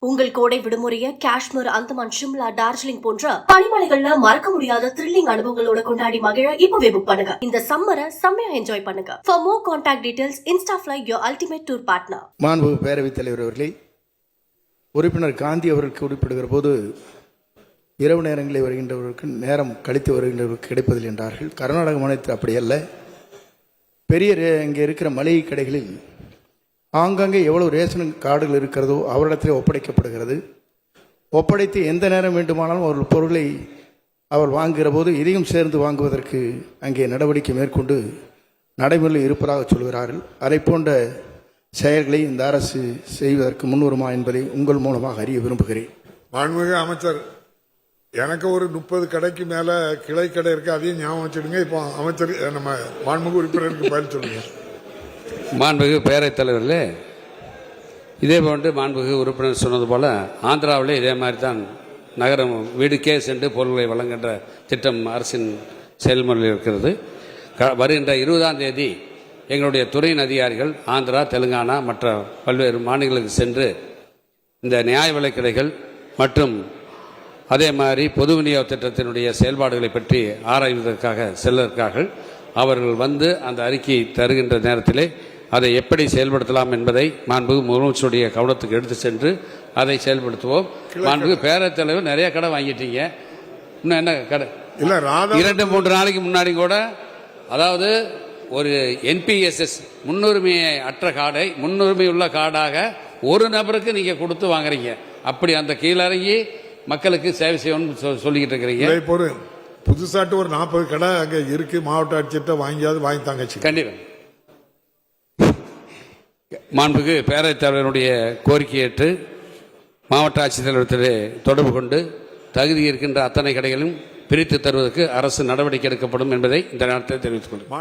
உங்கள் கோடை விடுமுறையை காஷ்மீர், அந்தமான், ஷிம்லா, டார்ஜிலிங் போன்ற பனிமலைகள்ல மறக்க முடியாத த்ரில்லிங் அனுபவங்களோட கொண்டாடி மகிழ இப்பவே புக் பண்ணுங்க. இந்த சம்மரை செம்மையா என்ஜாய் பண்ணுங்க. For more contact details, Instafly, your ultimate tour partner. மாண்பு பேரவைத் தலைவர் அவர்களே, உறுப்பினர் காந்தி அவர்களுக்கு குறிப்பிடுகிற போது இரவு நேரங்களில் வருகின்றவர்களுக்கு நேரம் கழித்து வருகின்றவர்களுக்கு கிடைப்பதில்லை என்றார்கள். கர்நாடக மாநிலத்தில் அப்படியல்ல. பெரிய இங்கே இருக்கிற மளிகை கடைகளில் ஆங்காங்கே எவ்வளவு ரேஷன் கார்டுகள் இருக்கிறதோ அவரிடத்திலே ஒப்படைக்கப்படுகிறது. ஒப்படைத்து எந்த நேரம் வேண்டுமானாலும் அவர்கள் பொருளை அவர் வாங்குகிற போது இதையும் சேர்ந்து வாங்குவதற்கு அங்கே நடவடிக்கை மேற்கொண்டு நடைமுறையில் இருப்பதாக சொல்கிறார்கள். அதை போன்ற செயல்களை இந்த அரசு செய்வதற்கு முன்வருமா என்பதை உங்கள் மூலமாக அறிய விரும்புகிறேன். மாண்புமிகு அமைச்சர், எனக்கு ஒரு 30 கடைக்கு மேல கிளை கடை இருக்கு, அதையும் ஞாபகம் வச்சுடுங்க. இப்போ அமைச்சர் நம்ம மாண்புமிகு உறுப்பினருக்கு பதில் சொல்லுங்க. மாண்புமிகு பேரவைத் தலைவர்களே, இதே போன்று மாண்புமிகு உறுப்பினர் சொன்னது போல ஆந்திராவிலே இதே மாதிரி தான் நகரம் வீடுக்கே சென்று பொருட்களை வழங்குகின்ற திட்டம் அரசின் செயல்முறையில் இருக்கிறது. வருகின்ற 20ஆம் தேதி எங்களுடைய துறையின் அதிகாரிகள் ஆந்திரா, தெலுங்கானா மற்ற பல்வேறு மாநிலங்களுக்கு சென்று இந்த நியாய விலைக் கடைகள் மற்றும் அதே மாதிரி பொது விநியோக திட்டத்தினுடைய செயல்பாடுகளை பற்றி ஆராய்வதற்காக செல்வதற்காக அவர்கள் வந்து அந்த அறிக்கையை தருகின்ற நேரத்திலே அதை எப்படி செயல்படுத்தலாம் என்பதை மாண்புமிகு முதலமைச்சருடைய கவனத்துக்கு எடுத்து சென்று அதை செயல்படுத்துவோம். மாண்புமிகு பேரவைத் தலைவர் நிறைய கடை வாங்கிட்டீங்க, இன்னும் என்ன கடை இல்ல? 2-3 நாளைக்கு முன்னாடி கூட, அதாவது ஒரு NPSS முன்னுரிமை அற்ற கார்டை முன்னுரிமை உள்ள கார்டாக ஒரு நபருக்கு நீங்க கொடுத்து வாங்குறீங்க. அப்படி அந்த கீழறங்கி மக்களுக்கு சேவை செய்யணும்னு சொல்லிக்கிட்டு இருக்கிறீங்க. புதுசாட்டு ஒரு 40 கடை அங்க இருக்கு, மாவட்ட ஆட்சியர்கிட்ட வாங்கி தாங்க. கண்டிப்பா மாண்புமிகு பேரவைத் தலைவருடைய கோரிக்கை ஏற்று மாவட்ட ஆட்சித்தலைவரத்திலே தொடர்பு கொண்டு தகுதி இருக்கின்ற அத்தனை கடைகளும் பிரித்து தருவதற்கு அரசு நடவடிக்கை எடுக்கப்படும் என்பதை இந்த நேரத்தில் தெரிவித்துக் கொள்கிறேன்.